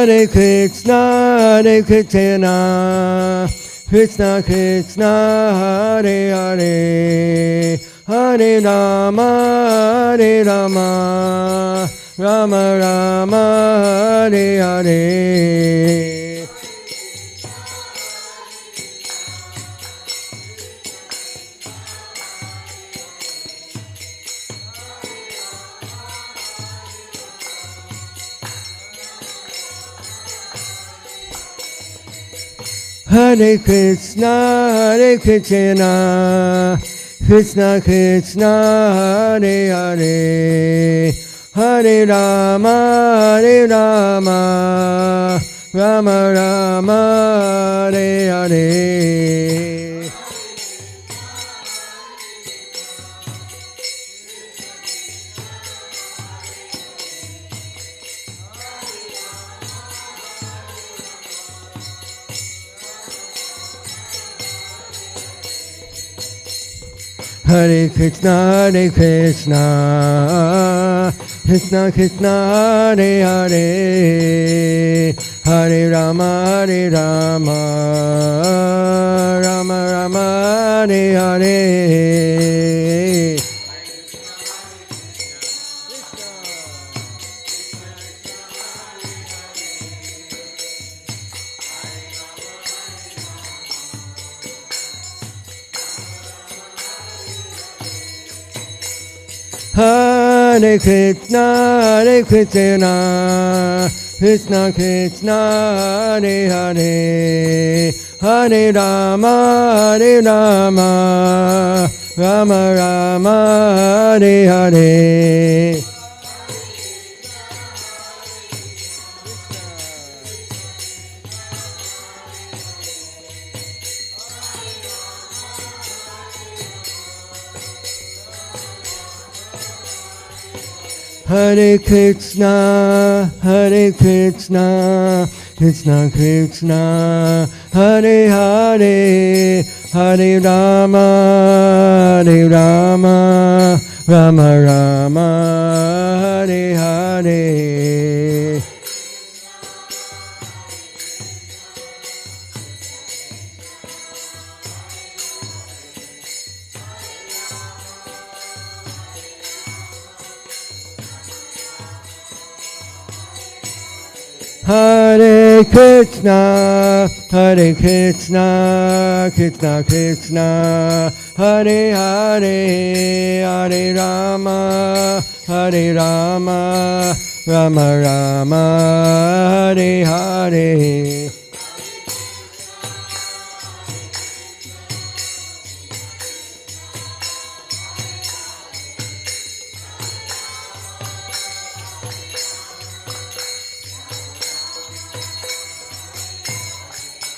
Hare Krishna, Hare Krishna, Krishna Krishna, Hare Hare, Hare Rama, Hare Rama, Rama Rama, Hare Hare. Hare Krishna, Hare Krishna, Krishna Krishna, Hare Hare, Hare Rama, Hare Rama, Rama Rama, Hare Hare. Hare Krishna, Hare Krishna, Krishna Krishna, Hare Hare, Hare Rama, Hare Rama, Rama Rama, Hare Hare. Hare Krishna, Hare Krishna, Krishna Krishna, Hare Hare, Hare Rama, Hare Rama, Rama Rama, Hare Hare. Hare Krishna, Hare Krishna, Krishna Krishna, Hare Hare, Hare Rama, Hare Rama, Rama Rama, Hare Hare. Hare Krishna, Hare Krishna, Krishna Krishna, Hare Hare, Hare Rama, Hare Rama, Rama Rama, Hare Hare.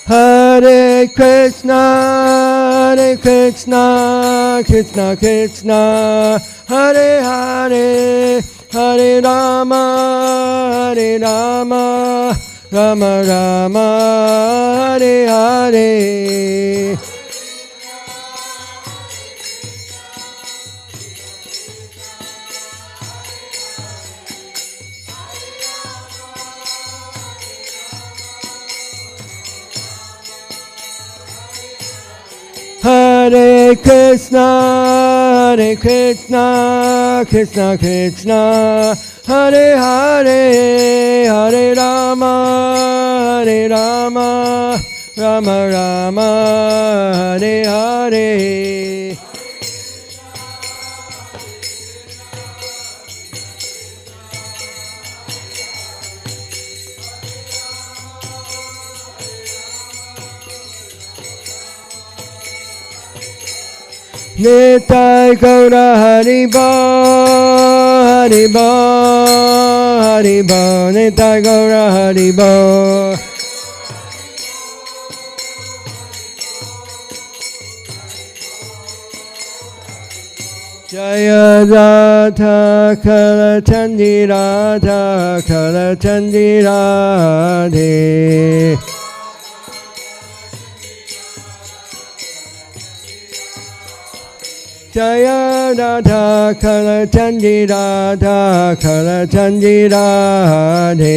Hare Krishna, Hare Krishna, Krishna Krishna, Hare Hare, Hare Rama, Hare Rama, Rama Rama, Hare Hare. Hare Krishna, Hare Krishna, Krishna Krishna, Hare Hare, Hare Rama, Hare Rama, Rama Rama, Hare Hare. Nitai Gaura Haribo, Haribo, Haribo, Nitai Gaura Haribo. Jaya Radha Kala Chandi Radha Kala Chandi Radhe. Jaya Radha Kala Chandi Radha Kala Chandi Radhe.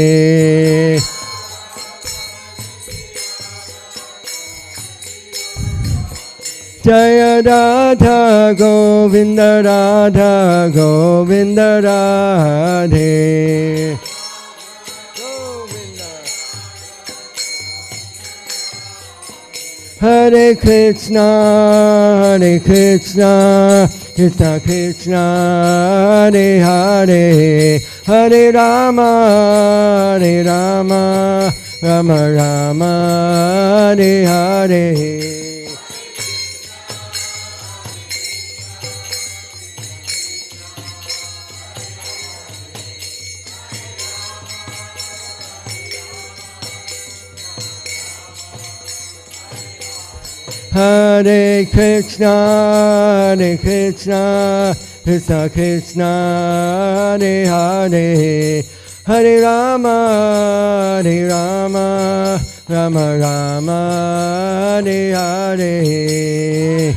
Radha Govinda Radha Govinda Radhe Hare Krishna, Hare Krishna, Krishna Krishna, Hare Hare, Hare Rama, Hare Rama, Rama Rama, Hare Hare. Hare Krishna, Hare Krishna, Krishna Krishna, Hare Hare, Hare Rama, Hare Rama, Rama Rama, Hare Hare.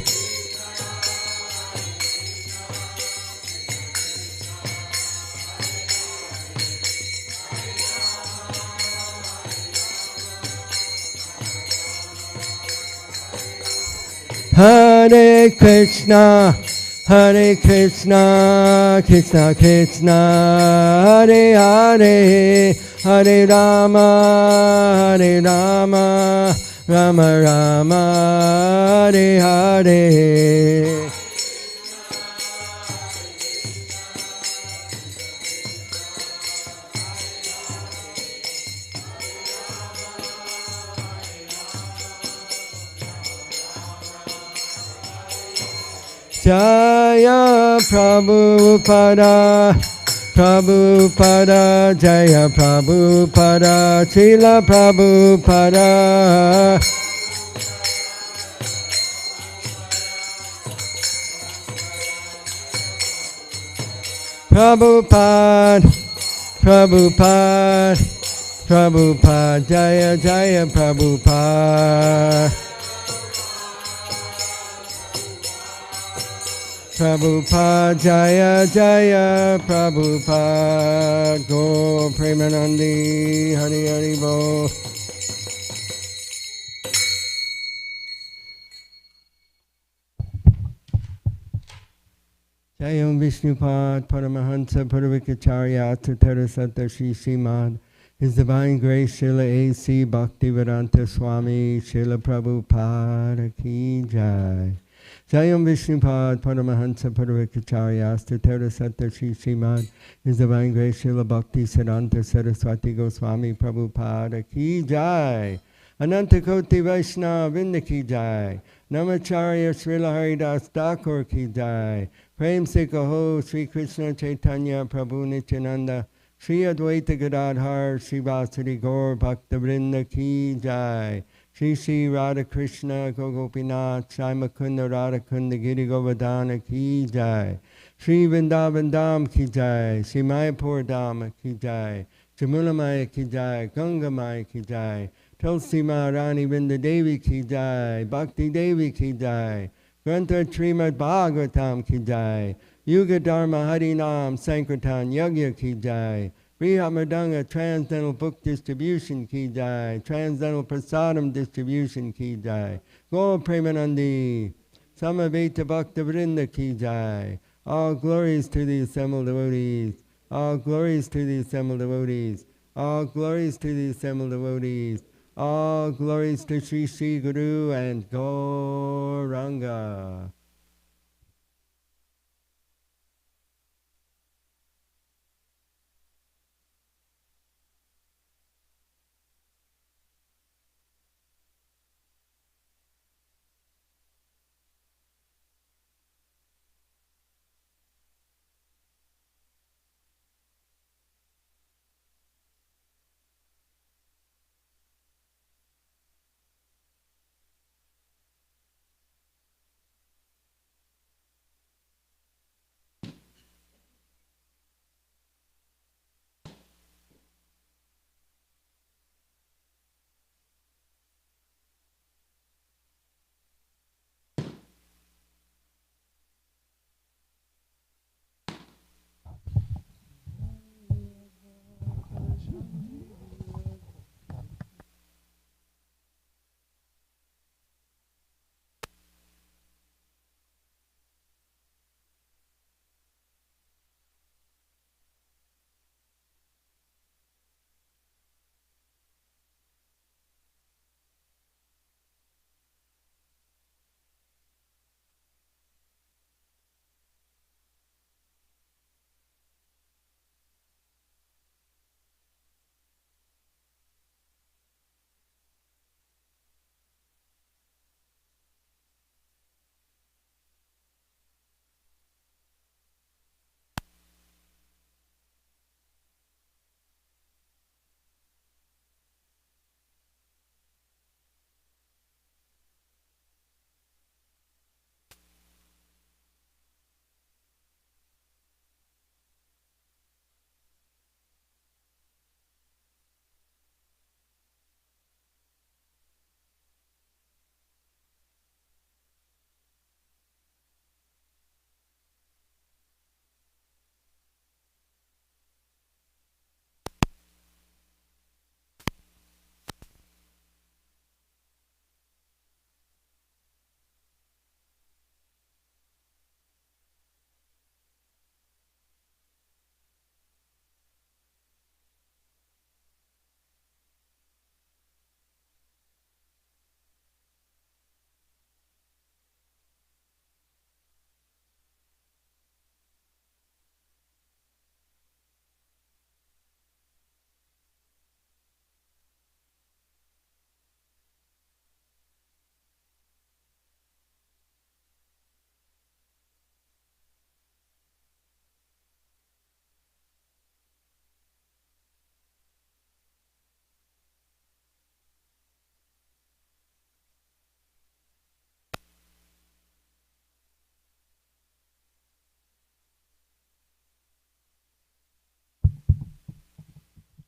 Hare Krishna, Hare Krishna, Krishna Krishna, Hare Hare, Hare Rama, Hare Rama, Rama Rama, Hare Hare. Jaya Prabhupada, Prabhupada, Jaya Prabhupada, Srila Prabhupada. Prabhupada, Prabhupada, Prabhupada, Jaya Jaya Prabhupada. Prabhupada, Jaya Jaya Prabhupada, Go Premanandi, Hari Hari Bo. Jayam Vishnupad, Paramahansa, Puravikacharya, Tatara Satta Shri Srimad, His Divine Grace, Srila A.C. Bhaktivedanta Swami, Srila Prabhupada Ki Jai. Jayam Vishnupad, Paramahansa, Puravikacharya, Tatara Satta Shri Srimad, His Divine Grace, Srila Bhakti Siddhanta Saraswati Goswami, Prabhupada Ki Jai. Ananta Koti Vaishnava Vrinda Ki Jai. Namacharya Srila Haridas Thakur Ki Jai. Prem Se Kaho Sri Krishna Chaitanya Prabhu Nityananda Sri Advaita Gadadhar Sri Vasari Gaur Bhakta Vrinda Ki Jai. Shri Shri Radha Krishna Gopinath Shai Mukunda Radha Kunda Giri Govardhana Ki Jai. Shri Vrindavan Dham Ki Jai. Shri Mayapur Dham Ki Jai. Jamuna Maya Ki Jai. Ganga Maya Ki Jai. Tulsi Maharani Vrinda Devi Ki Jai. Bhakti Devi Ki Jai. Grantha Srimad Bhagavatam Ki Jai. Yuga Dharma Harinam Sankirtan Yagya Ki Jai. Brihamadanga Transcendental Book Distribution Ki Jai. Transcendental Prasadam Distribution Ki Jai. Gaur Premanandi. Samaveta Bhakta Vrinda Ki Jai. All glories to the assembled devotees. All glories to the assembled devotees. All glories to the assembled devotees. All glories to Sri Sri Guru and Gauranga.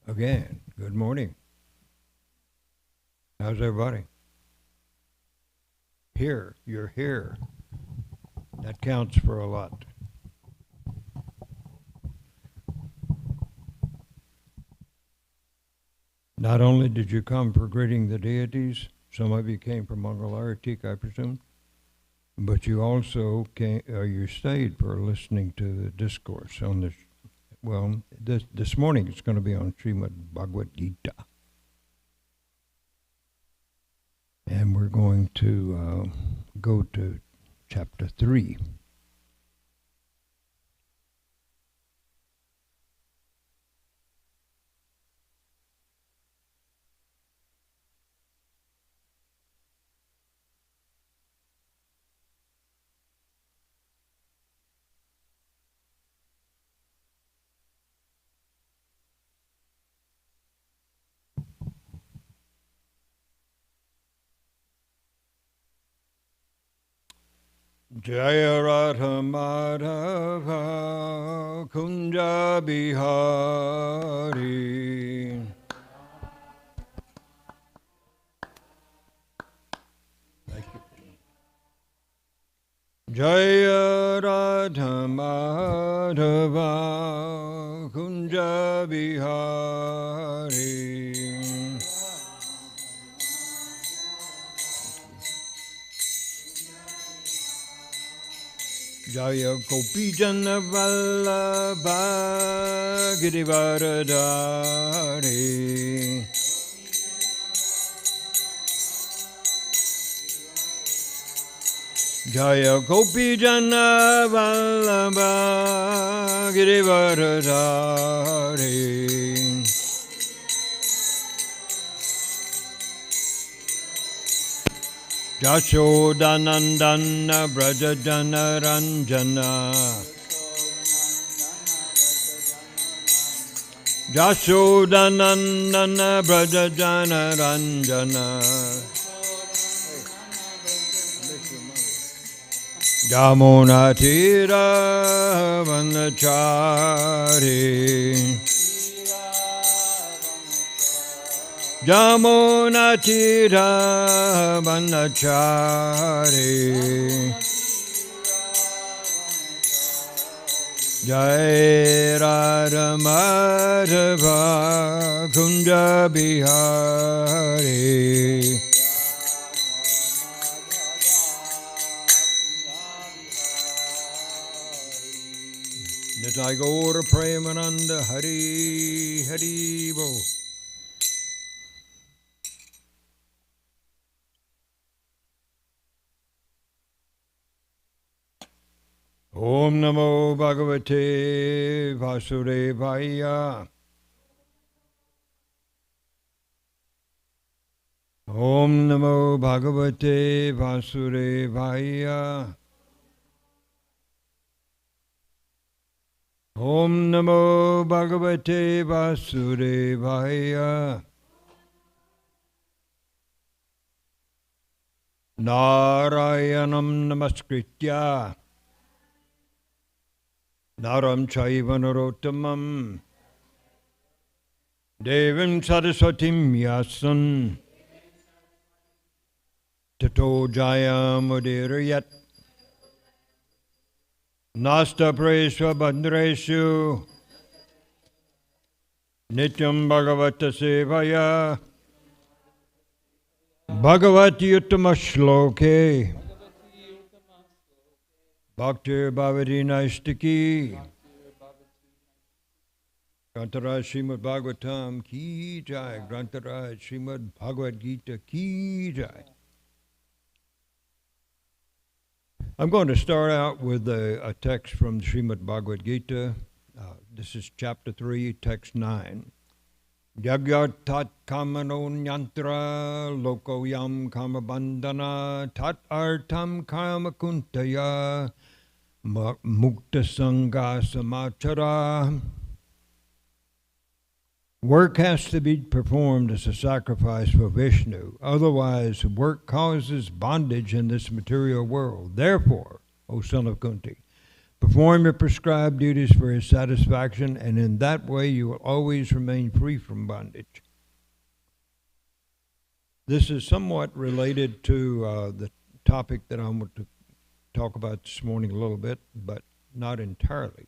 Again, good morning. How's everybody? Here, you're here. That counts for a lot. Not only did you come for greeting the deities, some of you came from Mangalartik, I presume, but you also came, you stayed for listening to the discourse on this. Well, this morning it's going to be on Srimad Bhagavad Gita. And we're going to go to chapter 3. Jaya Radha Madhava Kunja Bihari Jaya Radha Madhava Kunja Bihari Jaya Gopi Jana Vallabha Girivaradhari Jaya Gopi Jana Vallabha Girivaradhari Jashodanandana Brajajana Ranjana Jashodanandana Brajajana Ranjana Jamuna Tira Vanachari Jamuna Tira Vanachari Jai Radha Madhava Kunja Bihari Nitai Gaura Premananda Hari Hari Bo Om Namo Bhagavate Vasudevaya Om Namo Bhagavate Vasudevaya Om Namo Bhagavate Vasudevaya Narayanam Namaskritya Naram Chaiva Narottamam Devim Saraswatim Yasan Tato Jayam Udirayat Nasta Presva Bandreshu Nityam Bhagavata Sevaya Bhagavati Uttama Shloke Bhaktir Bhavati Naistiki Grantaraj Srimad Bhagavatam Ki Jai Grantaraj Srimad Bhagavad Gita Ki Jai. I'm going to start out with a text from Srimad Bhagavad Gita. This is chapter 3, text 9. Yagya tat kamano nyantra loko yam kama bandhana tat artam kama kuntaya mukta sangha samachara. Work has to be performed as a sacrifice for Vishnu. Otherwise, work causes bondage in this material world. Therefore, O son of Kunti, Perform your prescribed duties for his satisfaction, and in that way you will always remain free from bondage. This is somewhat related to the topic that I want to talk about this morning a little bit, but not entirely.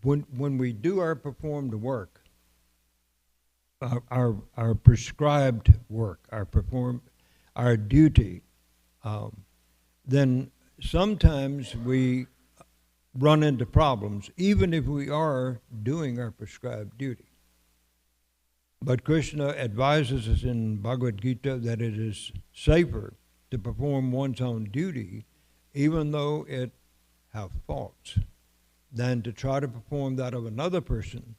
When we do our performed work, our prescribed work, our duty, then sometimes we run into problems, even if we are doing our prescribed duty. But Krishna advises us in Bhagavad Gita that it is safer to perform one's own duty, even though it have faults, than to try to perform that of another person,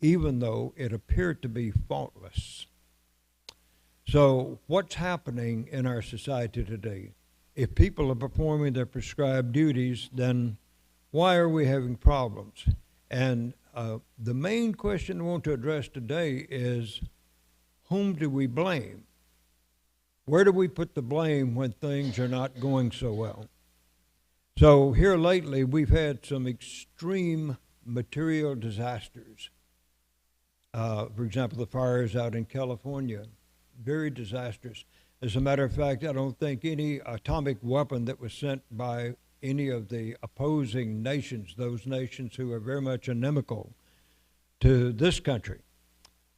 even though it appeared to be faultless. So what's happening in our society today? If people are performing their prescribed duties, then why are we having problems? And the main question I want to address today is, whom do we blame? Where do we put the blame when things are not going so well? So here lately, we've had some extreme material disasters. For example, the fires out in California, very disastrous. As a matter of fact, I don't think any atomic weapon that was sent by any of the opposing nations, those nations who are very much inimical to this country,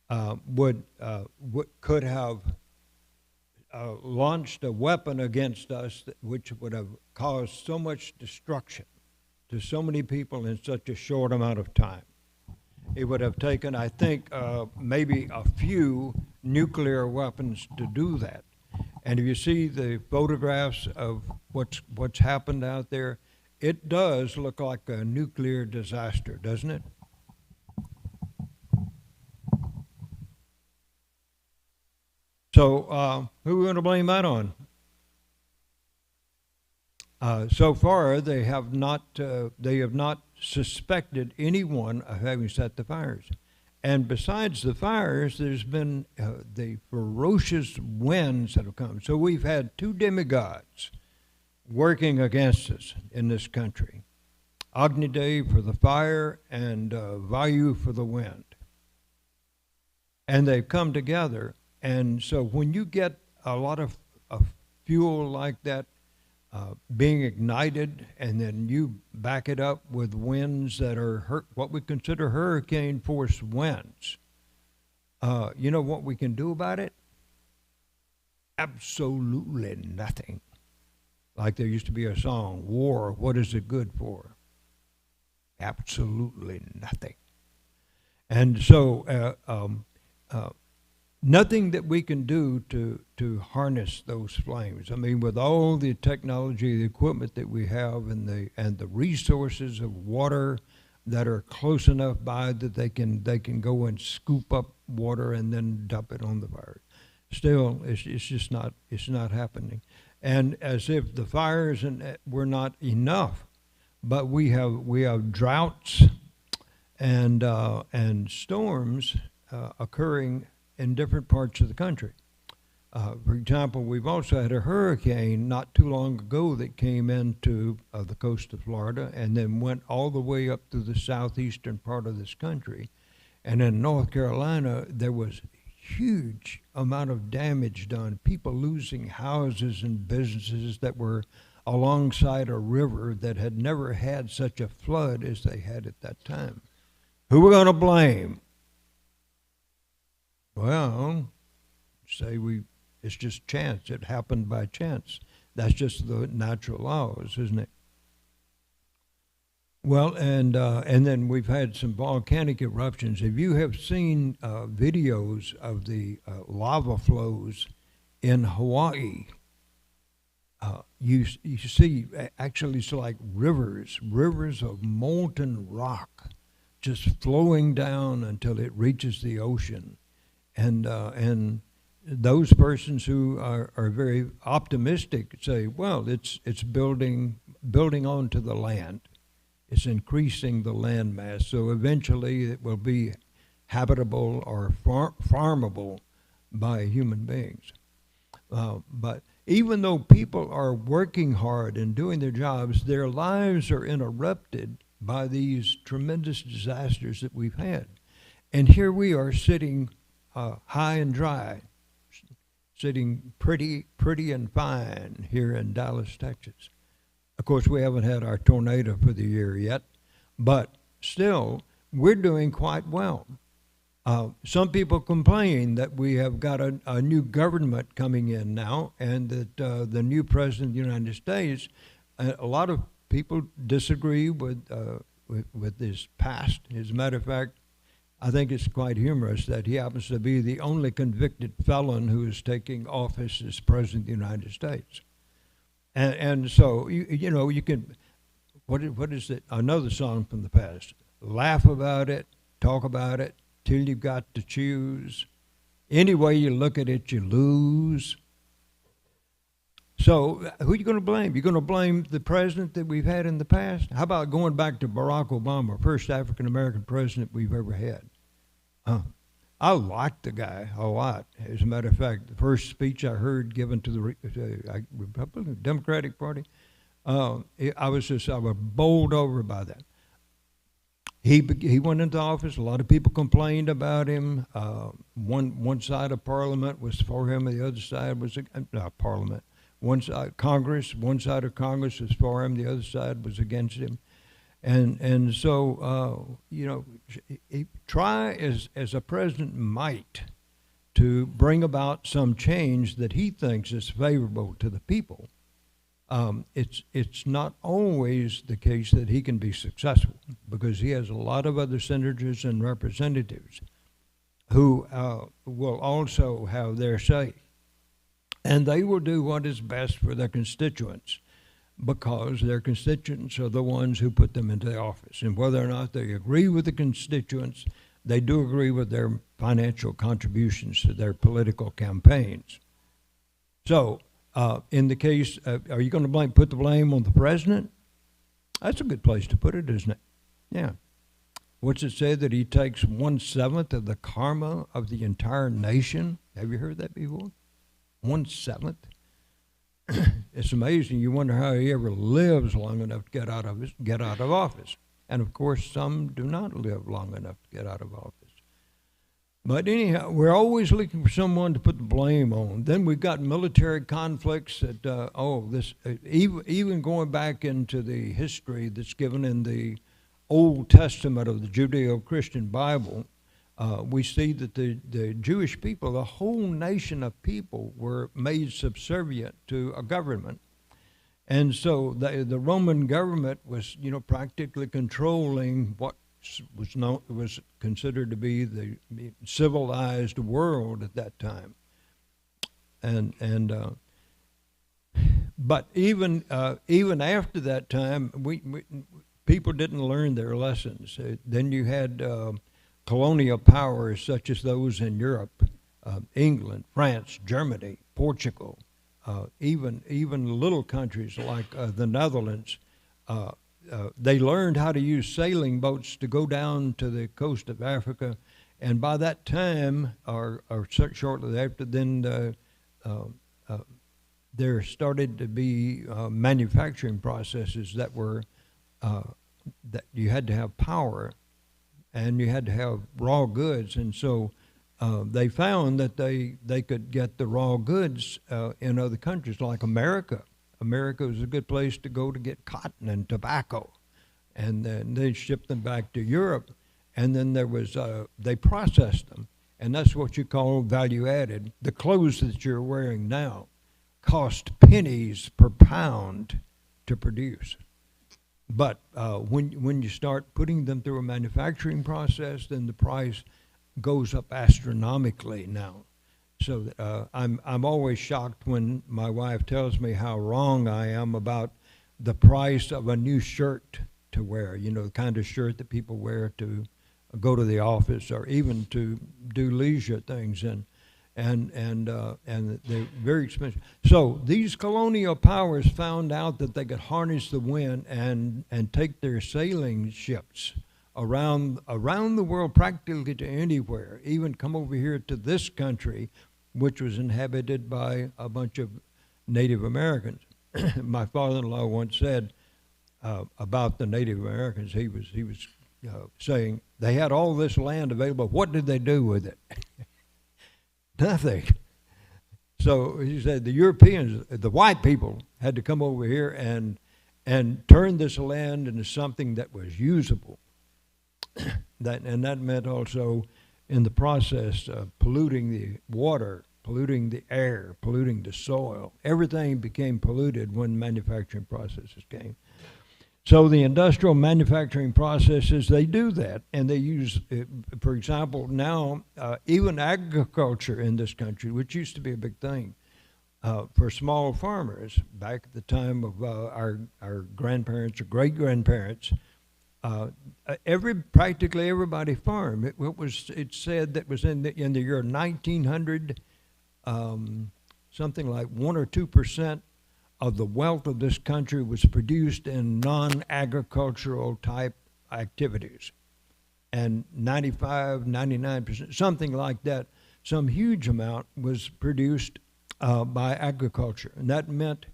could have launched a weapon against us which would have caused so much destruction to so many people in such a short amount of time. It would have taken, I think, maybe a few nuclear weapons to do that. And if you see the photographs of what's happened out there, it does look like a nuclear disaster, doesn't it? So who are we going to blame that on? So far, they have not suspected anyone of having set the fires. And besides the fires, there's been the ferocious winds that have come. So we've had two demigods working against us in this country. Agni Dev for the fire and Vayu for the wind. And they've come together. And so when you get a lot of fuel like that being ignited, and then you back it up with winds that are what we consider hurricane force winds, you know what we can do about it? Absolutely nothing. Like there used to be a song, "War, what is it good for?" Absolutely nothing. And so nothing that we can do to harness those flames. I mean, with all the technology, the equipment that we have, and the resources of water that are close enough by that they can go and scoop up water and then dump it on the fire. Still, it's just not happening. And as if the fires were not enough, but we have droughts and storms occurring in different parts of the country. For example, we've also had a hurricane not too long ago that came into the coast of Florida and then went all the way up through the southeastern part of this country. And in North Carolina, there was huge amount of damage done, people losing houses and businesses that were alongside a river that had never had such a flood as they had at that time. Who are we going to blame? Well, it's just chance. It happened by chance. That's just the natural laws, isn't it? Well, and then we've had some volcanic eruptions. If you have seen videos of the lava flows in Hawaii, you see actually it's like rivers of molten rock just flowing down until it reaches the ocean. And those persons who are very optimistic say, well, it's building onto the land. It's increasing the land mass, so eventually it will be habitable or farmable by human beings. But even though people are working hard and doing their jobs, their lives are interrupted by these tremendous disasters that we've had. And here we are sitting high and dry, sitting pretty and fine here in Dallas, Texas. Of course, we haven't had our tornado for the year yet, but still, we're doing quite well. Some people complain that we have got a new government coming in now, and that the new president of the United States, a lot of people disagree with his past. As a matter of fact, I think it's quite humorous that he happens to be the only convicted felon who is taking office as president of the United States. And so, you can, what is it? Another song from the past. Laugh about it, talk about it, till you've got to choose. Any way you look at it, you lose. So who are you going to blame? You're going to blame the president that we've had in the past? How about going back to Barack Obama, first African-American president we've ever had? I liked the guy a lot. As a matter of fact, the first speech I heard given to the Republican Democratic Party, I was bowled over by that. He went into office. A lot of people complained about him. One side of Parliament was for him, the other side was Parliament. One side Congress of Congress was for him, the other side was against him. And so try as a president might to bring about some change that he thinks is favorable to the people. It's not always the case that he can be successful, because he has a lot of other senators and representatives who will also have their say. And they will do what is best for their constituents, because their constituents are the ones who put them into the office. And whether or not they agree with the constituents, they do agree with their financial contributions to their political campaigns. So, in the case, are you going to put the blame on the president? That's a good place to put it, isn't it? Yeah. What's it say, that he takes 1/7 of the karma of the entire nation? Have you heard that before? 1/7. It's amazing. You wonder how he ever lives long enough to get out of office. And of course, some do not live long enough to get out of office. But anyhow, we're always looking for someone to put the blame on. Then we've got military conflicts that, even going back into the history that's given in the Old Testament of the Judeo-Christian Bible, we see that the Jewish people, the whole nation of people, were made subservient to a government. And so the Roman government was, practically controlling what was considered to be the civilized world at that time. But even after that time, people didn't learn their lessons. Then you had colonial powers such as those in Europe, England, France, Germany, Portugal, even little countries like the Netherlands. They learned how to use sailing boats to go down to the coast of Africa, and by that time, or shortly after, then there started to be manufacturing processes that were that you had to have power, and you had to have raw goods, and so they found that they could get the raw goods in other countries like America. America was a good place to go to get cotton and tobacco, and then they shipped them back to Europe, and then there was they processed them, and that's what you call value added. The clothes that you're wearing now cost pennies per pound to produce, but when you start putting them through a manufacturing process, then the price goes up astronomically now. So I'm always shocked when my wife tells me how wrong I am about the price of a new shirt to wear, the kind of shirt that people wear to go to the office or even to do leisure things, and they're very expensive. So these colonial powers found out that they could harness the wind and take their sailing ships around the world, practically to anywhere, even come over here to this country, which was inhabited by a bunch of Native Americans. My father-in-law once said about the Native Americans, he was saying they had all this land available. What did they do with it? Nothing. So he said the Europeans, the white people, had to come over here and turn this land into something that was usable. That meant also, in the process, polluting the water, polluting the air, polluting the soil. Everything became polluted when manufacturing processes came. So the industrial manufacturing processes, they do that, and they use, for example, now even agriculture in this country, which used to be a big thing for small farmers back at the time of our grandparents or great-grandparents, practically everybody farmed. It said that was in the year 1900, something like 1 or 2% of the wealth of this country was produced in non-agricultural type activities, and 95, 99%, something like that, some huge amount was produced by agriculture, and that meant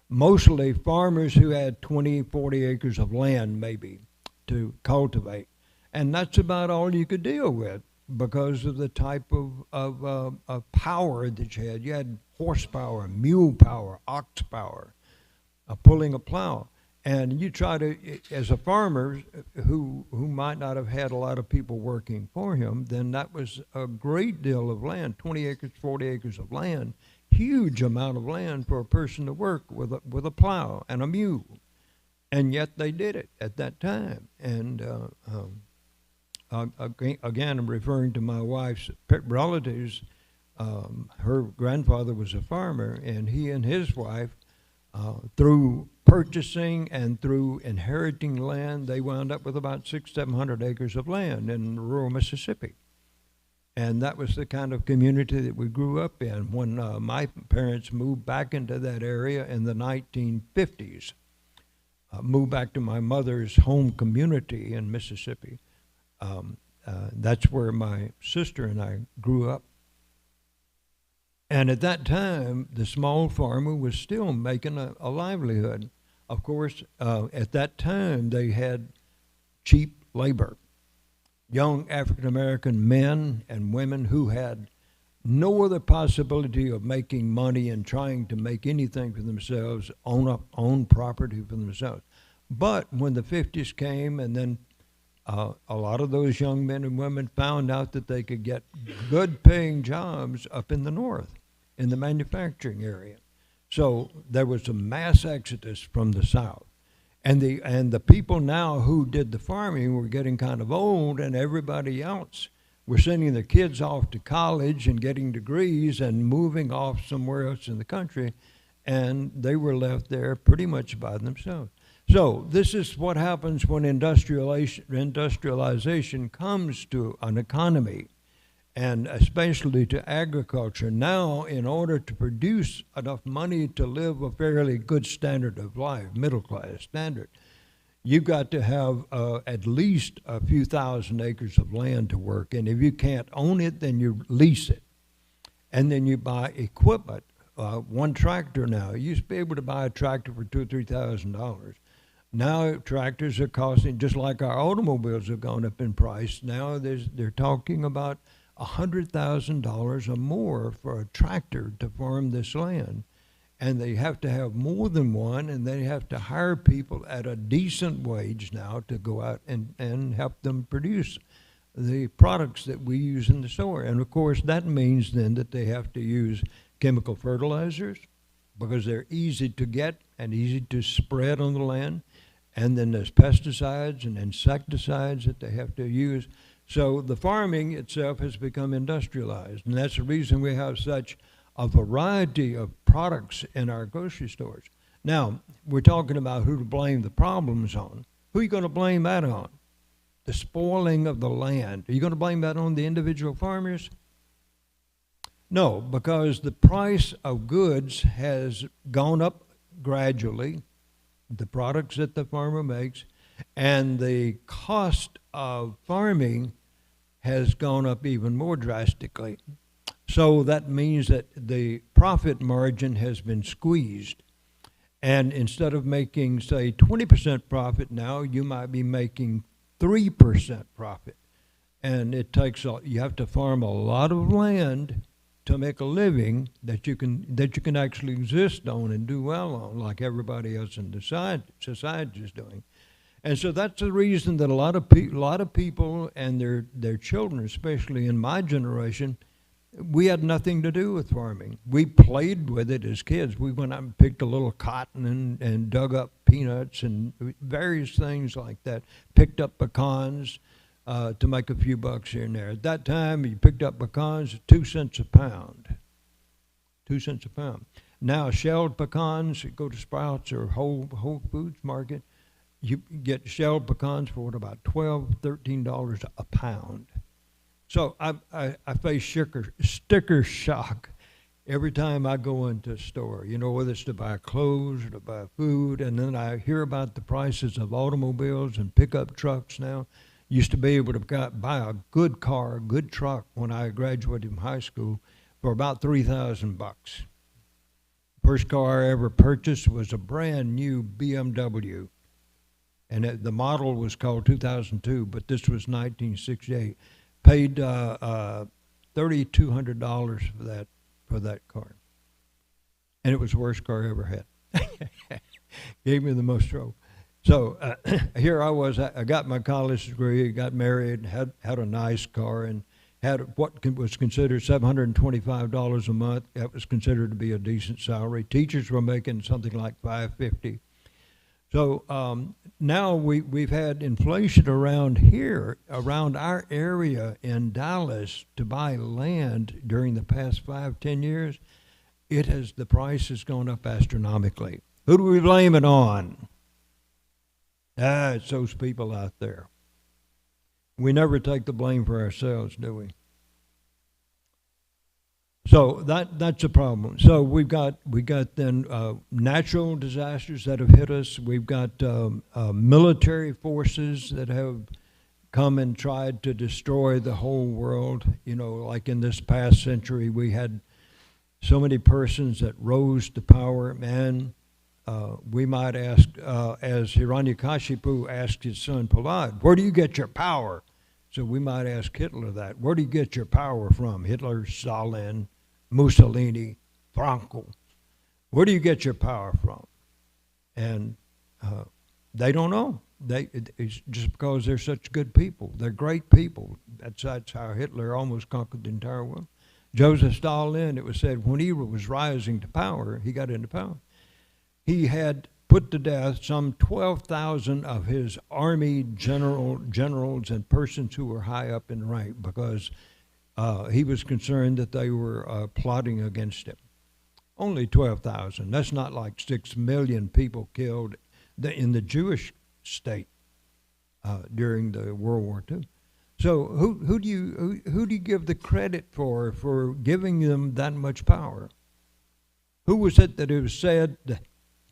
mostly farmers who had 20, 40 acres of land maybe to cultivate. And that's about all you could deal with because of the type of power that you had. You had horsepower, mule power, ox power, pulling a plow. And you try to, as a farmer who might not have had a lot of people working for him, then that was a great deal of land, 20 acres, 40 acres of land, huge amount of land for a person to work with a plow and a mule. And yet they did it at that time. And again, I'm referring to my wife's relatives. Her grandfather was a farmer, and he and his wife, through purchasing and through inheriting land, they wound up with about 600-700 acres of land in rural Mississippi. And that was the kind of community that we grew up in when my parents moved back into that area in the 1950s. Moved back to my mother's home community in Mississippi. That's where my sister and I grew up. And at that time, the small farmer was still making a livelihood. Of course, at that time, they had cheap labor. Young African-American men and women who had no other possibility of making money and trying to make anything for themselves, own property for themselves. But when the 50s came, and then a lot of those young men and women found out that they could get good paying jobs up in the north, in the manufacturing area. So there was a mass exodus from the south. And the people now who did the farming were getting kind of old, and everybody else were sending their kids off to college and getting degrees and moving off somewhere else in the country, and they were left there pretty much by themselves. So this is what happens when industrialization comes to an economy, and especially to agriculture. Now, in order to produce enough money to live a fairly good standard of life, middle class standard, you've got to have at least a few thousand acres of land to work. And if you can't own it, then you lease it. And then you buy equipment. One tractor now, you used to be able to buy a tractor for $2,000 or $3,000. Now tractors are costing, just like our automobiles have gone up in price, now they're talking about $100,000 or more for a tractor to farm this land. And they have to have more than one, and they have to hire people at a decent wage now to go out and help them produce the products that we use in the store. And of course, that means then that they have to use chemical fertilizers because they're easy to get and easy to spread on the land. And then there's pesticides and insecticides that they have to use. So the farming itself has become industrialized, and that's the reason we have such a variety of products in our grocery stores. Now, we're talking about who to blame the problems on. Who are you going to blame that on? The spoiling of the land. Are you going to blame that on the individual farmers? No, because the price of goods has gone up gradually, the products that the farmer makes, and the cost of farming has gone up even more drastically. So that means that the profit margin has been squeezed. And instead of making, say, 20% profit now, you might be making 3% profit. And it takes, you have to farm a lot of land to make a living that you can actually exist on and do well on, like everybody else in the society is doing. And so that's the reason that a lot of people and their children, especially in my generation, we had nothing to do with farming. We played with it as kids. We went out and picked a little cotton and dug up peanuts and various things like that. Picked up pecans to make a few bucks here and there. At that time, you picked up pecans at 2 cents a pound. 2 cents a pound. Now, shelled pecans, you go to Sprouts or Whole Foods Market, you get shelled pecans for what, about $12, $13 a pound. So I face sticker shock every time I go into a store, you know, whether it's to buy clothes or to buy food, and then I hear about the prices of automobiles and pickup trucks now. Used to be able to buy a good car, a good truck when I graduated from high school for about $3,000. First car I ever purchased was a brand new BMW, and the model was called 2002, but this was 1968. Paid $3,200 for that car, and it was the worst car I ever had. Gave me the most trouble. So here I was. I got my college degree, got married, had a nice car, and had what was considered $725 a month. That was considered to be a decent salary. Teachers were making something like $550. So now we've had inflation around here, around our area in Dallas, to buy land during the past 5-10 years. The price has gone up astronomically. Who do we blame it on? It's those people out there. We never take the blame for ourselves, do we? So that's a problem. So we got then natural disasters that have hit us. We've got military forces that have come and tried to destroy the whole world. You know, like in this past century, we had so many persons that rose to power. And we might ask, as Hiranyakashipu asked his son Prahlad, where do you get your power? So we might ask Hitler that. Where do you get your power from? Hitler, Stalin, Mussolini, Franco. Where do you get your power from? And they don't know. It's just because they're such good people. They're great people. That's how Hitler almost conquered the entire world. Joseph Stalin, it was said, when he was rising to power, he got into power, he had put to death some 12,000 of his army generals and persons who were high up in rank because he was concerned that they were plotting against him. Only 12,000. That's not like 6 million people killed in the Jewish state during the World War II. So who do you give the credit for giving them that much power? Who was it that it was said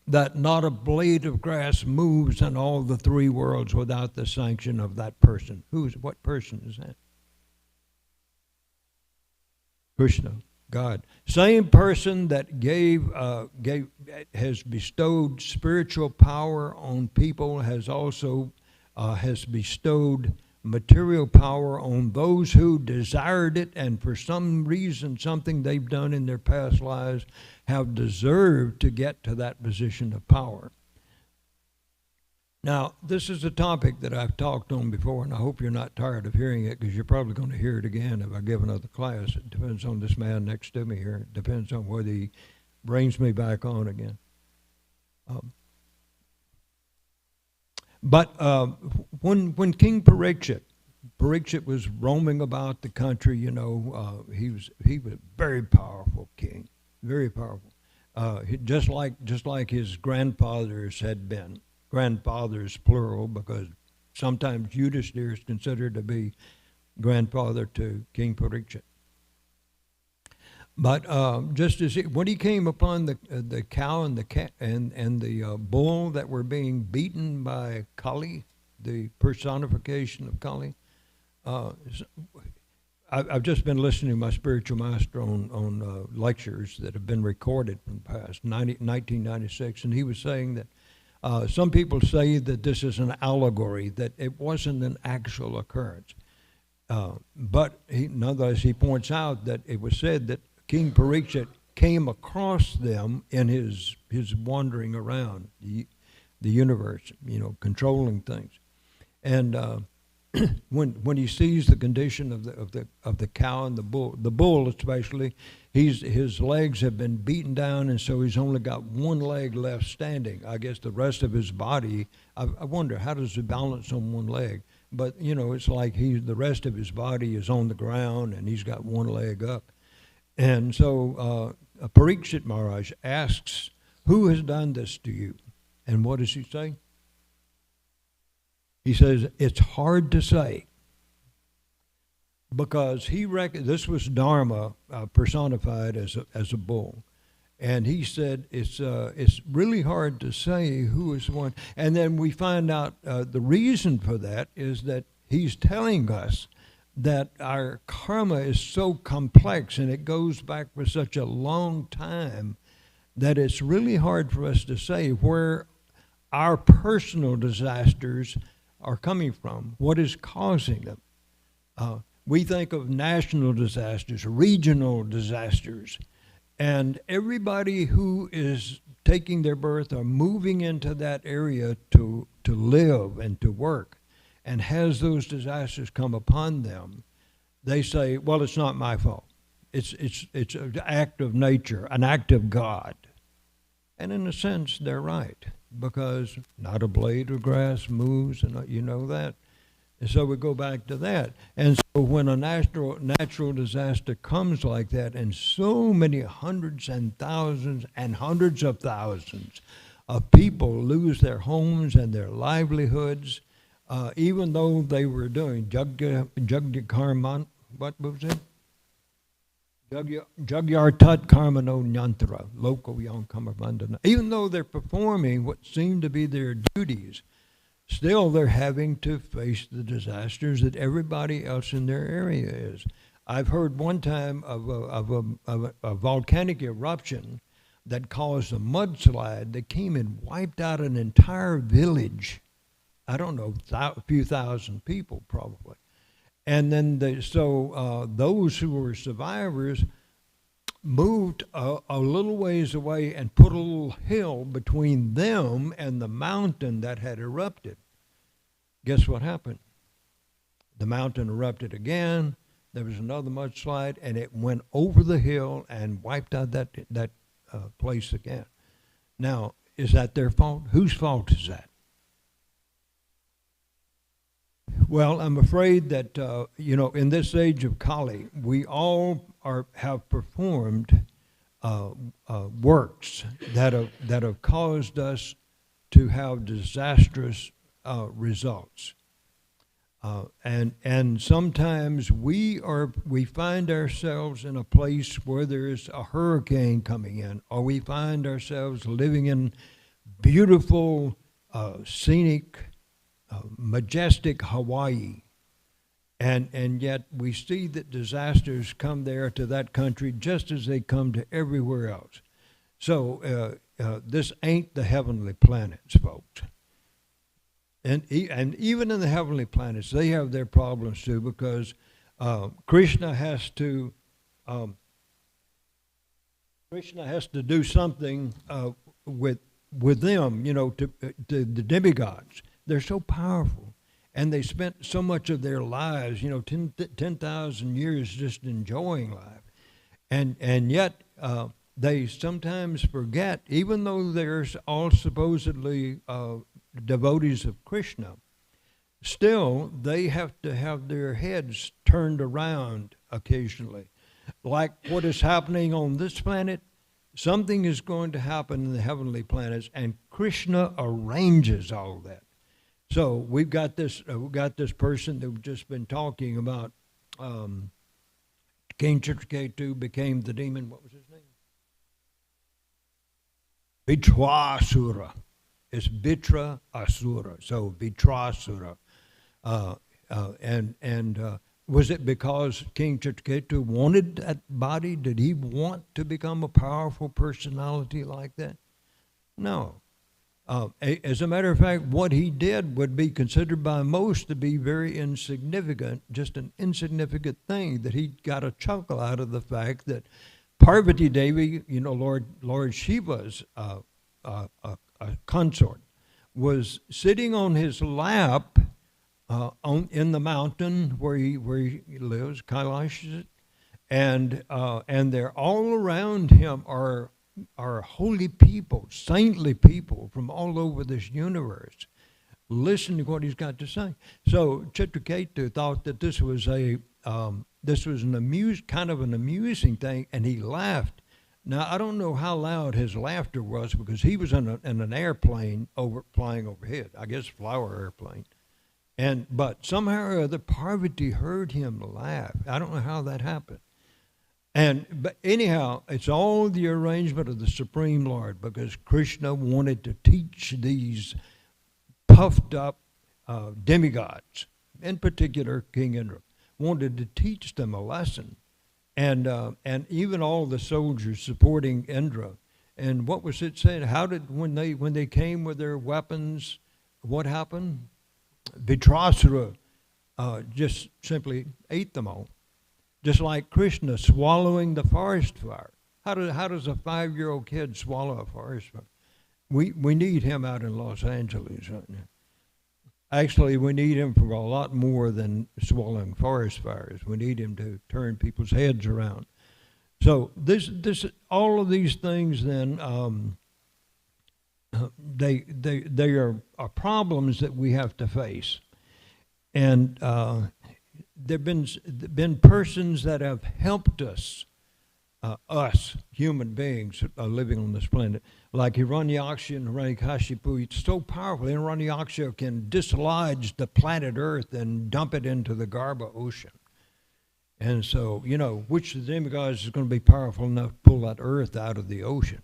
that not a blade of grass moves in all the three worlds without the sanction of that person? What person is that? Krishna, God. Same person that has bestowed spiritual power on people has also has bestowed material power on those who desired it, and for some reason, something they've done in their past lives, have deserved to get to that position of power. Now, this is a topic that I've talked on before, and I hope you're not tired of hearing it, because you're probably going to hear it again if I give another class. It depends on this man next to me here. It depends on whether he brings me back on again. But when King Parikshit was roaming about the country, you know, he was a very powerful king, very powerful, just like his grandfathers had been. Grandfathers plural, because sometimes Yudhishthira is considered to be grandfather to King Parikshit. But just as when he came upon the cow and the cat and the bull that were being beaten by Kali, the personification of Kali, I've just been listening to my spiritual master on lectures that have been recorded from the past, 1996, and he was saying that some people say that this is an allegory, that it wasn't an actual occurrence. But nonetheless, he points out that it was said that King Pariksit came across them in his wandering around the universe, controlling things, and when he sees the condition of the cow and the bull especially, his legs have been beaten down, and so he's only got one leg left standing. I guess the rest of his body, I wonder, how does he balance on one leg? But it's like the rest of his body is on the ground, and he's got one leg up. And so Pariksit Maharaj asks, "Who has done this to you?" And what does he say? He says, "It's hard to say," because this was Dharma personified as a bull. And he said, it's really hard to say who is the one. And then we find out the reason for that is that he's telling us that our karma is so complex and it goes back for such a long time that it's really hard for us to say where our personal disasters are coming from, what is causing them. We think of national disasters, regional disasters, and everybody who is taking their birth or moving into that area to live and to work and has those disasters come upon them, they say, well, it's not my fault. It's an act of nature, an act of God. And in a sense, they're right, because not a blade of grass moves, and you know that. And so we go back to that. And so when a natural disaster comes like that, and so many hundreds and thousands and hundreds of thousands of people lose their homes and their livelihoods, even though they were doing Jagya Karman, what was it? Jagyar Tat Karmano Nyantra, Loko Yang Kamavandana. Even though they're performing what seem to be their duties, still they're having to face the disasters that everybody else in their area is. I've heard one time of a volcanic eruption that caused a mudslide that came and wiped out an entire village. I don't know, a few thousand people probably. And then those who were survivors moved a little ways away and put a little hill between them and the mountain that had erupted. Guess what happened? The mountain erupted again. There was another mudslide, and it went over the hill and wiped out that place again. Now, is that their fault? Whose fault is that? Well, I'm afraid that, in this age of Kali, we all have performed works that have caused us to have disastrous results. And sometimes we find ourselves in a place where there's a hurricane coming in, or we find ourselves living in beautiful, scenic, majestic Hawaii, and yet we see that disasters come there to that country just as they come to everywhere else. So this ain't the heavenly planets, folks. And even in the heavenly planets, they have their problems too, because Krishna has to do something with them, to the demigods. They're so powerful, and they spent so much of their lives, 10,000 years just enjoying life. And yet they sometimes forget, even though they're all supposedly devotees of Krishna, still they have to have their heads turned around occasionally. Like what is happening on this planet, something is going to happen in the heavenly planets, and Krishna arranges all that. So we've got this person that we've just been talking about. King Chitraketu became the demon. What was his name? Vitrasura. It's Vitra Asura. So Vitrasura. And Was it because King Chitraketu wanted that body? Did he want to become a powerful personality like that? No. As a matter of fact, what he did would be considered by most to be very insignificant, just an insignificant thing, that he got a chuckle out of the fact that Parvati Devi, Lord Shiva's consort, was sitting on his lap in the mountain where he lives, Kailash, and they're all around him are holy people, saintly people from all over this universe. Listen to what he's got to say. So Chitraketu thought that this was an amusing thing, and he laughed. Now I don't know how loud his laughter was because he was in an airplane flying overhead. I guess flower airplane. But somehow or other, Parvati heard him laugh. I don't know how that happened. But anyhow, it's all the arrangement of the Supreme Lord, because Krishna wanted to teach these puffed up demigods, in particular King Indra, wanted to teach them a lesson, and even all the soldiers supporting Indra. And what was it saying? How did when they came with their weapons, what happened? Vitrasura just simply ate them all. Just like Krishna swallowing the forest fire. How does a 5-year-old kid swallow a forest fire? We need him out in Los Angeles right now. Actually, we need him for a lot more than swallowing forest fires. We need him to turn people's heads around. So all of these things then, they are problems that we have to face, and there've been persons that have helped us human beings living on this planet, like Hiranyaksha and Hiranyakashipu. It's so powerful. Hiranyaksha can dislodge the planet Earth and dump it into the Garbha Ocean. And so, which of the demigods is going to be powerful enough to pull that Earth out of the ocean?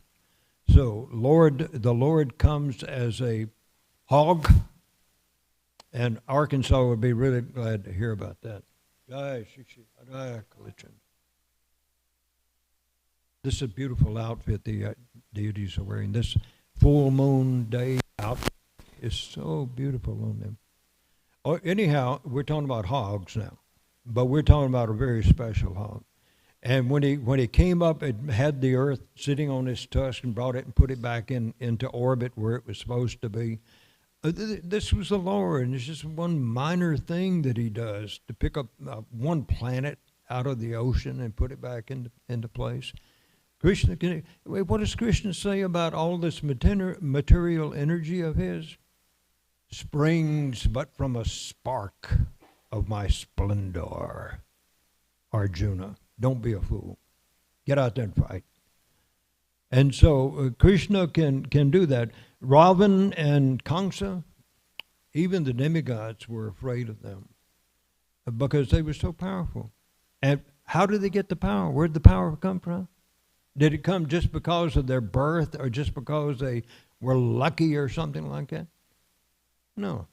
So the Lord comes as a hog, and Arkansas would be really glad to hear about that. This is a beautiful outfit the deities are wearing. This full moon day outfit is so beautiful on them. Oh, anyhow, we're talking about hogs now, but we're talking about a very special hog. And when he came up, it had the earth sitting on his tusk and brought it and put it back into orbit where it was supposed to be. This was the Lord, and it's just one minor thing that he does to pick up one planet out of the ocean and put it back into place. Krishna, what does Krishna say about all this material energy of his? Springs but from a spark of my splendor. Arjuna, don't be a fool. Get out there and fight. And so Krishna can do that. Ravan and Kamsa, even the demigods were afraid of them because they were so powerful. And how did they get the power? Where did the power come from? Did it come just because of their birth or just because they were lucky or something like that? No.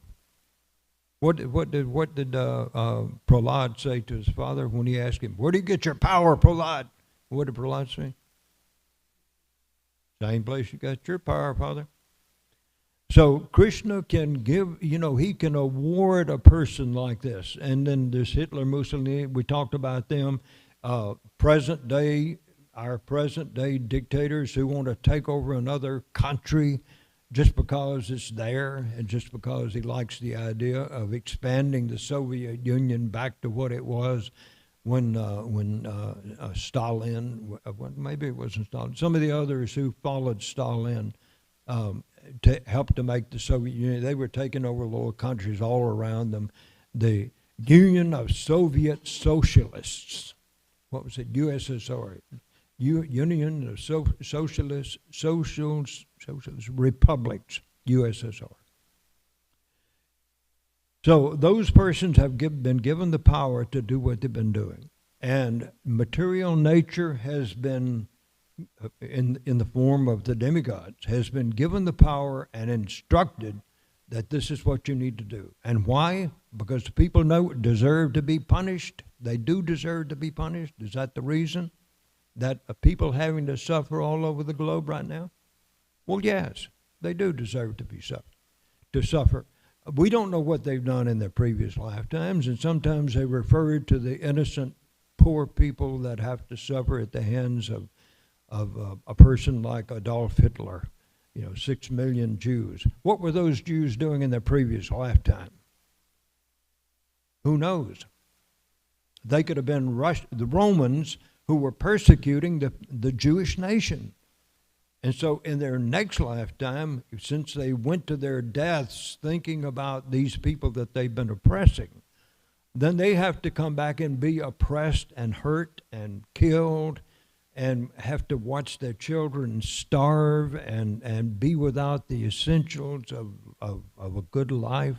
What did Prahlad say to his father when he asked him, "Where do you get your power, Prahlad?" What did Prahlad say? Same place you got your power, Father. So Krishna can give, he can award a person like this. And then this Hitler, Mussolini, we talked about them. Our present day dictators who want to take over another country just because it's there and just because he likes the idea of expanding the Soviet Union back to what it was when Stalin, maybe it wasn't Stalin, some of the others who followed Stalin to help to make the Soviet Union, they were taking over little countries all around them. The Union of Soviet Socialists, what was it, USSR, Union of Socialist Republics, USSR. So those persons have been given the power to do what they've been doing. And material nature has been, in the form of the demigods, has been given the power and instructed that this is what you need to do. And why? Because the people know deserve to be punished. They do deserve to be punished. Is that the reason that people having to suffer all over the globe right now? Well, yes, they do deserve to suffer. We don't know what they've done in their previous lifetimes, and sometimes they refer to the innocent, poor people that have to suffer at the hands of a person like Adolf Hitler. 6 million Jews. What were those Jews doing in their previous lifetime? Who knows? They could have been the Romans who were persecuting the Jewish nation. And so in their next lifetime, since they went to their deaths thinking about these people that they've been oppressing, then they have to come back and be oppressed and hurt and killed and have to watch their children starve and be without the essentials of a good life,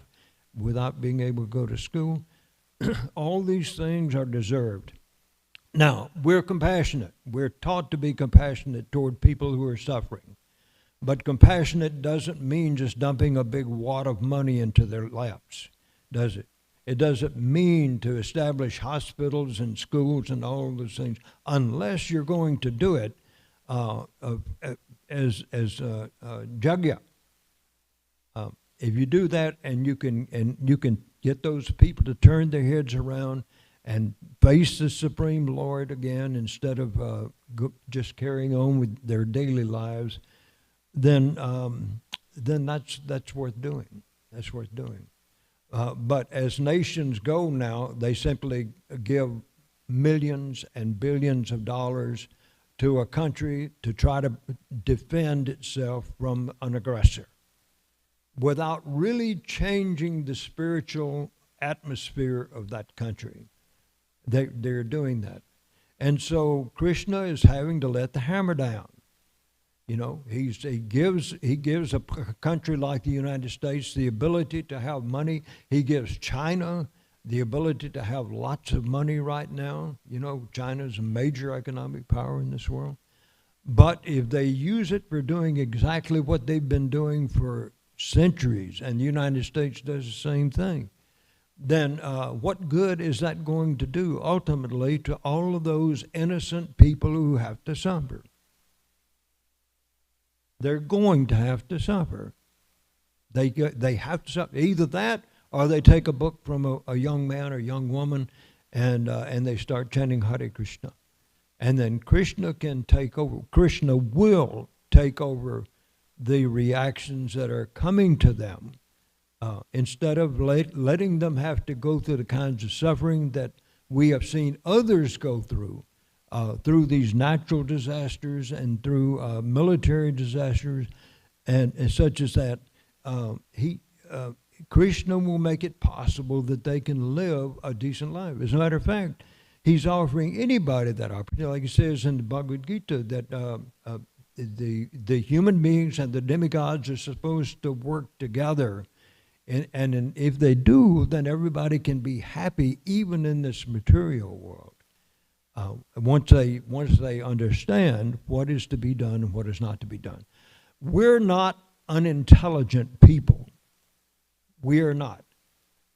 without being able to go to school. All these things are deserved. Now, we're compassionate. We're taught to be compassionate toward people who are suffering. But compassionate doesn't mean just dumping a big wad of money into their laps, does it? It doesn't mean to establish hospitals and schools and all those things, unless you're going to do it as jagya. If you do that, and you can get those people to turn their heads around and face the Supreme Lord again instead of just carrying on with their daily lives, then that's worth doing. That's worth doing. But as nations go now, they simply give millions and billions of dollars to a country to try to defend itself from an aggressor, without really changing the spiritual atmosphere of that country. They're doing that. And so Krishna is having to let the hammer down. He gives a country like the United States the ability to have money. He gives China the ability to have lots of money right now. China is a major economic power in this world. But if they use it for doing exactly what they've been doing for centuries, and the United States does the same thing, then what good is that going to do ultimately to all of those innocent people who have to suffer? They're going to have to suffer. They have to suffer. Either that, or they take a book from a young man or young woman, and they start chanting Hare Krishna, and then Krishna can take over. Krishna will take over the reactions that are coming to them, instead of letting them have to go through the kinds of suffering that we have seen others go through these natural disasters and through military disasters and such as that. Krishna will make it possible that they can live a decent life. As a matter of fact, he's offering anybody that opportunity. Like he says in the Bhagavad Gita, that the human beings and the demigods are supposed to work together. And if they do, then everybody can be happy even in this material world. Once they understand what is to be done and what is not to be done. We're not unintelligent people. We are not.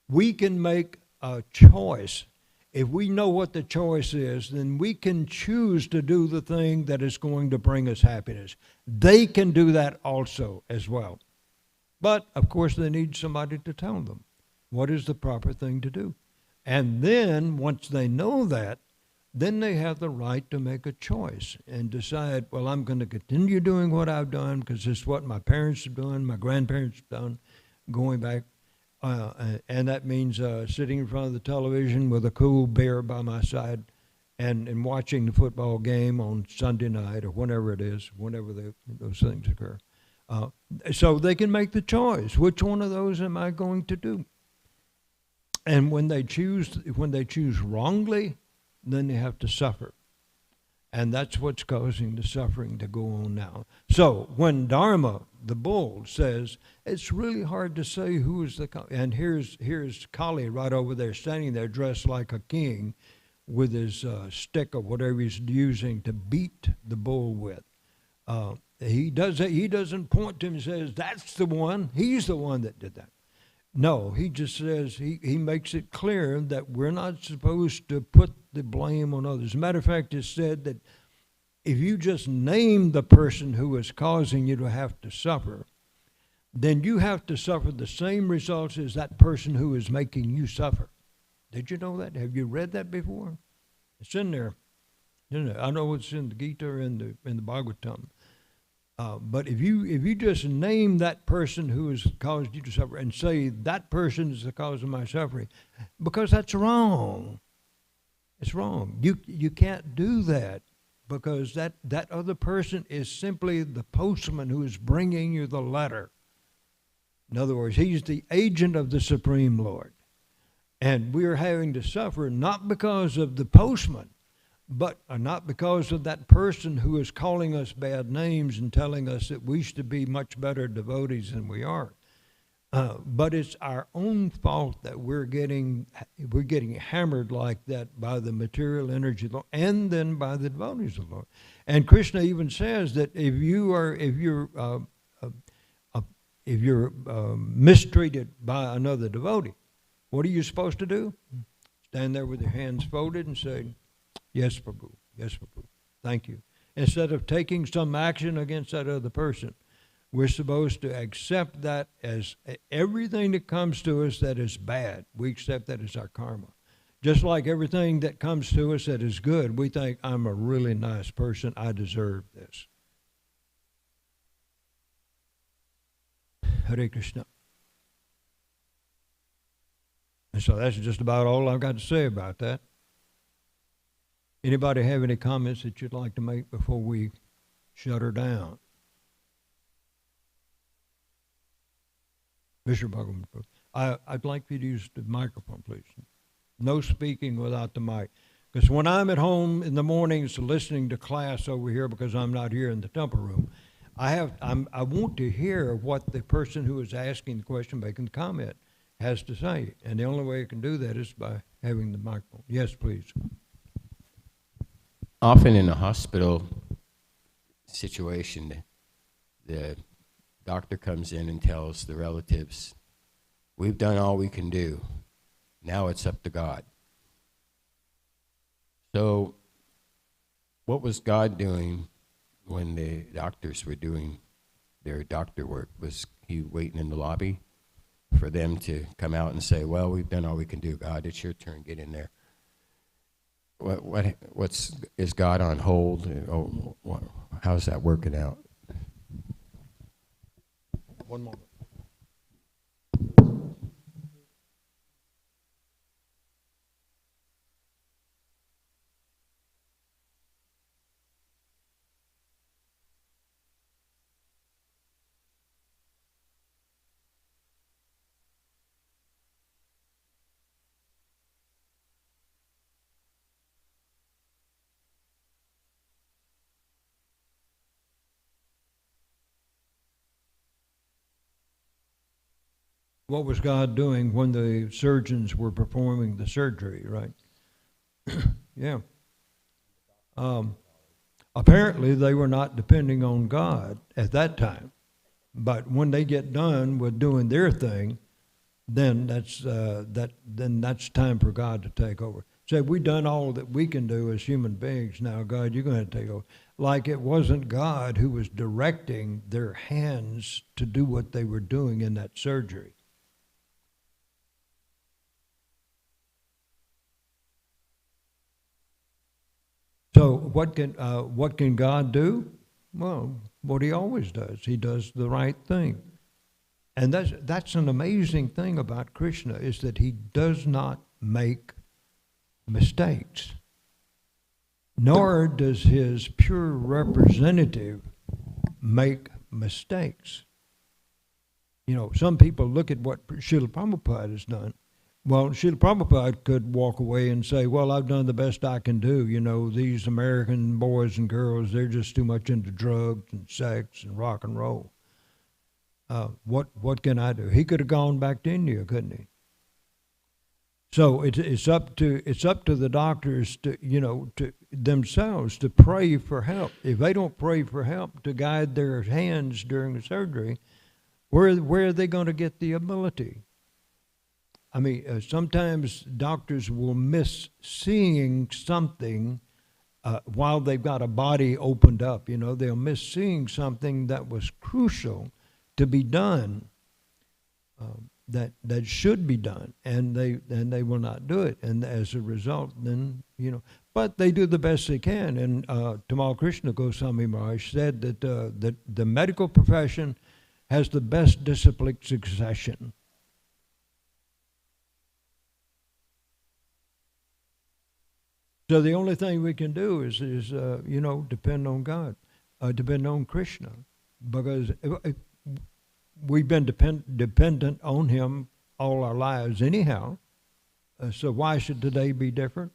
We can make a choice. If we know what the choice is, then we can choose to do the thing that is going to bring us happiness. They can do that also as well. But, of course, they need somebody to tell them what is the proper thing to do. And then, once they know that, then they have the right to make a choice and decide, well, I'm going to continue doing what I've done because it's what my parents have done, my grandparents have done, going back. And that means sitting in front of the television with a cool beer by my side and watching the football game on Sunday night or whenever it is, whenever those things occur. So they can make the choice. Which one of those am I going to do? And when they choose wrongly, then they have to suffer. And that's what's causing the suffering to go on now. So when Dharma, the bull, says, it's really hard to say who is the... And here's Kali right over there, standing there dressed like a king with his stick or whatever he's using to beat the bull with. He doesn't point to him and says, that's the one. He's the one that did that. No, he just says, he makes it clear that we're not supposed to put the blame on others. As a matter of fact, it's said that if you just name the person who is causing you to have to suffer, then you have to suffer the same results as that person who is making you suffer. Did you know that? Have you read that before? It's in there. Isn't it? I know it's in the Gita and in the Bhagavatam. But if you just name that person who has caused you to suffer and say that person is the cause of my suffering, because that's wrong. It's wrong. You can't do that, because that other person is simply the postman who is bringing you the letter. In other words, he's the agent of the Supreme Lord. And we're having to suffer not because of the postman, but not because of that person who is calling us bad names and telling us that we should be much better devotees than we are. But it's our own fault that we're getting hammered like that by the material energy of the Lord, and then by the devotees of the Lord. And Krishna even says that if you're mistreated by another devotee, what are you supposed to do? Stand there with your hands folded and say, "Yes, Prabhu. Yes, Prabhu. Thank you." Instead of taking some action against that other person, we're supposed to accept that as everything that comes to us that is bad. We accept that as our karma. Just like everything that comes to us that is good, we think, I'm a really nice person. I deserve this. Hare Krishna. And so that's just about all I've got to say about that. Anybody have any comments that you'd like to make before we shut her down? Mr. Bhagavan, I'd like you to use the microphone, please. No speaking without the mic. Because when I'm at home in the mornings listening to class over here, because I'm not here in the temple room, I want to hear what the person who is asking the question, making the comment, has to say. And the only way I can do that is by having the microphone. Yes, please. Often in a hospital situation, the doctor comes in and tells the relatives, "We've done all we can do. Now it's up to God." So what was God doing when the doctors were doing their doctor work? Was he waiting in the lobby for them to come out and say, "Well, we've done all we can do. God, it's your turn. Get in there"? Is God on hold? How's that working out? One moment. What was God doing when the surgeons were performing the surgery, right? Yeah. Apparently, they were not depending on God at that time. But when they get done with doing their thing, then that's time for God to take over. Say, we've done all that we can do as human beings. Now, God, you're going to take over. Like it wasn't God who was directing their hands to do what they were doing in that surgery. So what can God do? Well, what he always does. He does the right thing. And that's an amazing thing about Krishna, is that he does not make mistakes. Nor does his pure representative make mistakes. You know, some people look at what Srila Prabhupada has done. Well, Srila Prabhupada could walk away and say, well, I've done the best I can do. You know, these American boys and girls, they're just too much into drugs and sex and rock and roll. What can I do? He could have gone back to India, couldn't he? So it's up to the doctors to, to themselves to pray for help. If they don't pray for help to guide their hands during the surgery, where are they going to get the ability? I mean, sometimes doctors will miss seeing something while they've got a body opened up. You know, they'll miss seeing something that was crucial to be done, that should be done, and they will not do it, and as a result, then but they do the best they can. And Tamal Krishna Goswami Maharaj said that the medical profession has the best disciplined succession. So the only thing we can do is depend on God, depend on Krishna, because we've been dependent on Him all our lives anyhow. So why should today be different?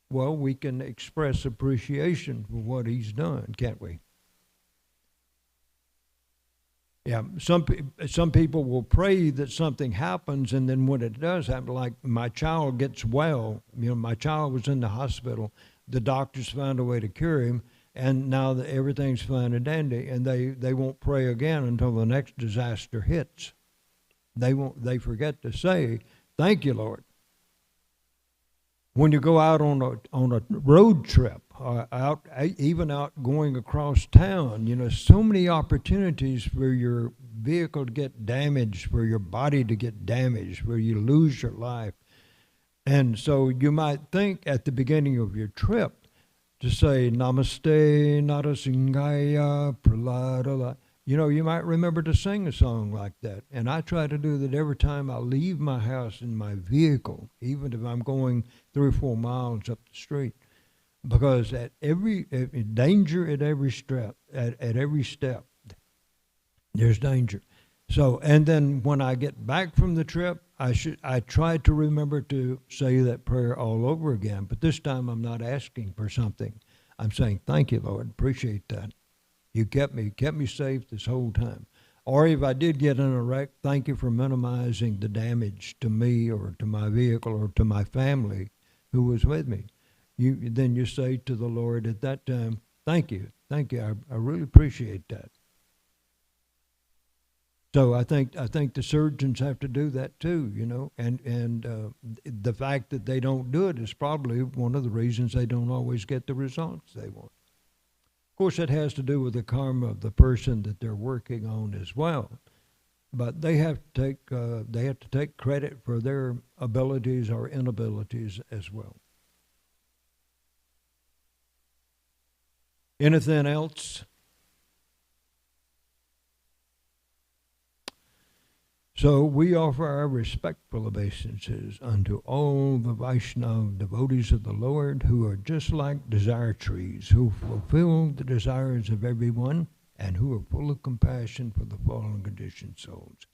Well, we can express appreciation for what He's done, can't we? Yeah, some people will pray that something happens, and then when it does happen, like my child gets well, my child was in the hospital, the doctors found a way to cure him, and now that everything's fine and dandy, and they won't pray again until the next disaster hits. They forget to say, "Thank you, Lord." When you go out on a road trip, even out going across town, so many opportunities for your vehicle to get damaged, for your body to get damaged, where you lose your life. And so you might think at the beginning of your trip to say, "Namaste, Narasingaya, Praladala." You might remember to sing a song like that. And I try to do that every time I leave my house in my vehicle, even if I'm going 3 or 4 miles up the street. Because at danger at every step, there's danger. So, and then when I get back from the trip, I try to remember to say that prayer all over again. But this time I'm not asking for something. I'm saying, "Thank you, Lord, appreciate that. You kept me safe this whole time." Or if I did get in a wreck, "Thank you for minimizing the damage to me or to my vehicle or to my family who was with me." Then you say to the Lord at that time, "Thank you, I really appreciate that." So I think the surgeons have to do that too, and the fact that they don't do it is probably one of the reasons they don't always get the results they want. Of course, it has to do with the karma of the person that they're working on as well. But they have to take credit for their abilities or inabilities as well. Anything else? So we offer our respectful obeisances unto all the Vaishnava devotees of the Lord who are just like desire trees, who fulfill the desires of everyone and who are full of compassion for the fallen conditioned souls.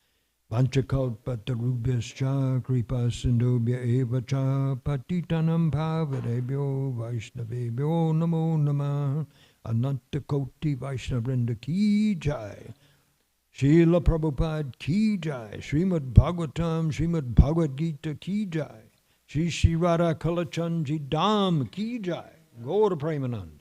Vanchakalpatarubhyascha kripasindobhya eva cha patitanam bhavarebhyo Vaishnavebhyo namo namah. Anantakoti Vaishnavrinda ki jai. Srila Prabhupada ki jai, Srimad Bhagavatam, Srimad Bhagavad Gita ki jai, Shri Radha Kalachandji Dham ki jai, Gaura Premanand.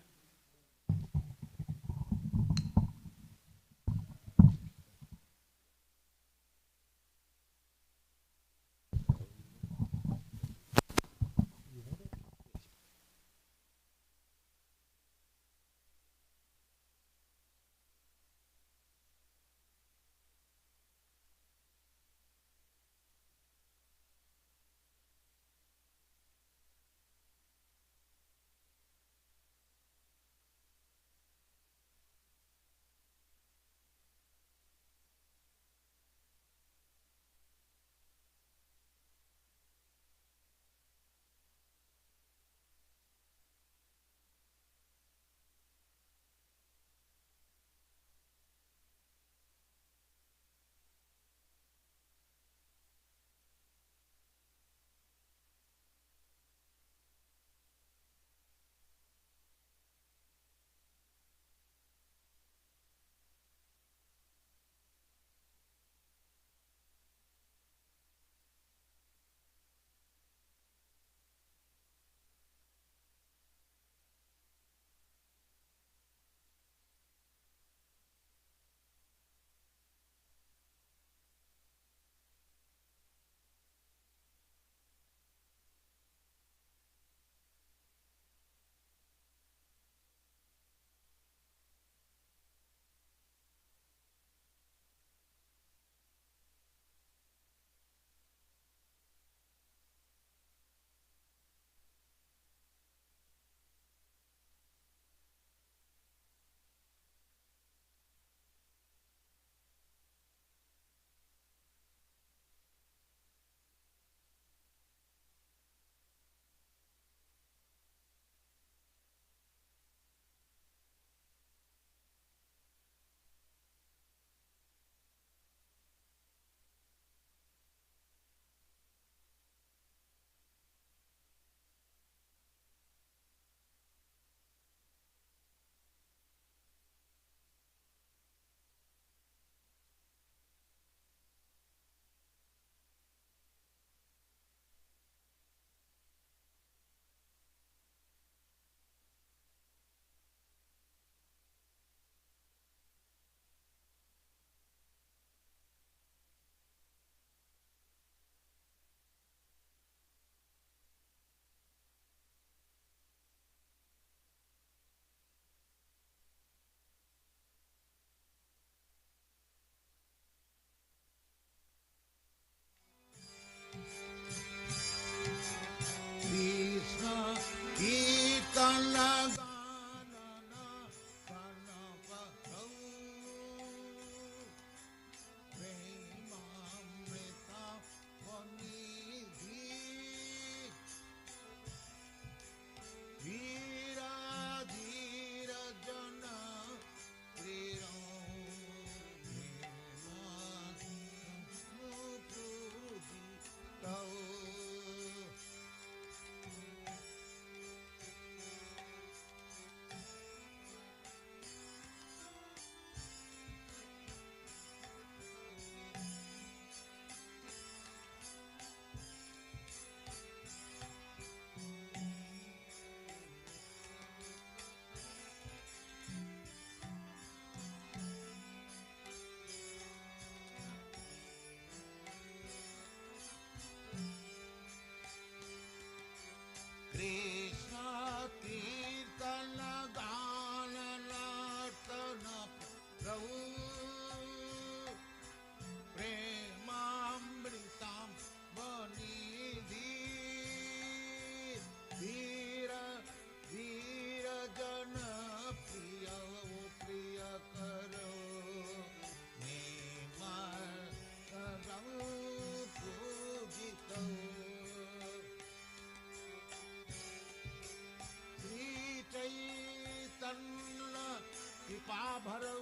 कृपा भरौ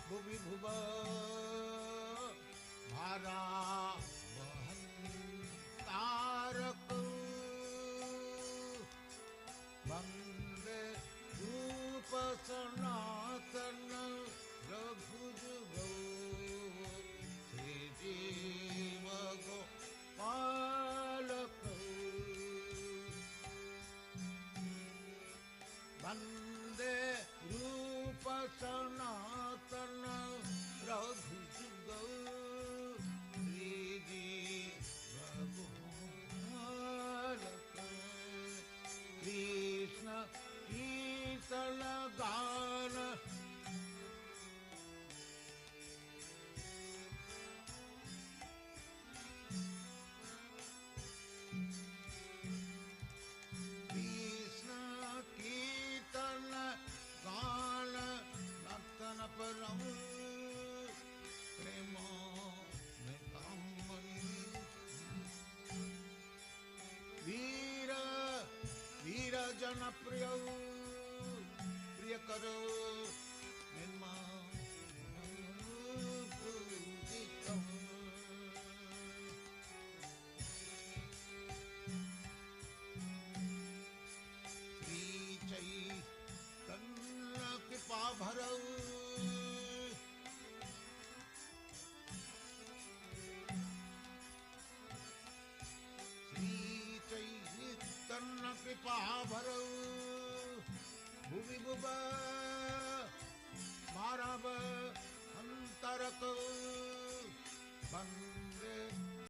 भुवि भुव भारा वहन तारक वंदे रूप सनातन रघुजुगौ श्री जीव गोपालक वंदे रूप सनातन रघुजुगौ श्री जीव गोपालक कृष्ण कीर्तन गान कृष्ण कीर्तन गान नर्तन परम प्रेम में कामनी वीर वीर जन प्रिय प्रिय करो पूजितम् श्री चैतन्य कृपा भरौ चैतन्य कृपा भरौ भुवि भुव मारव अंतरक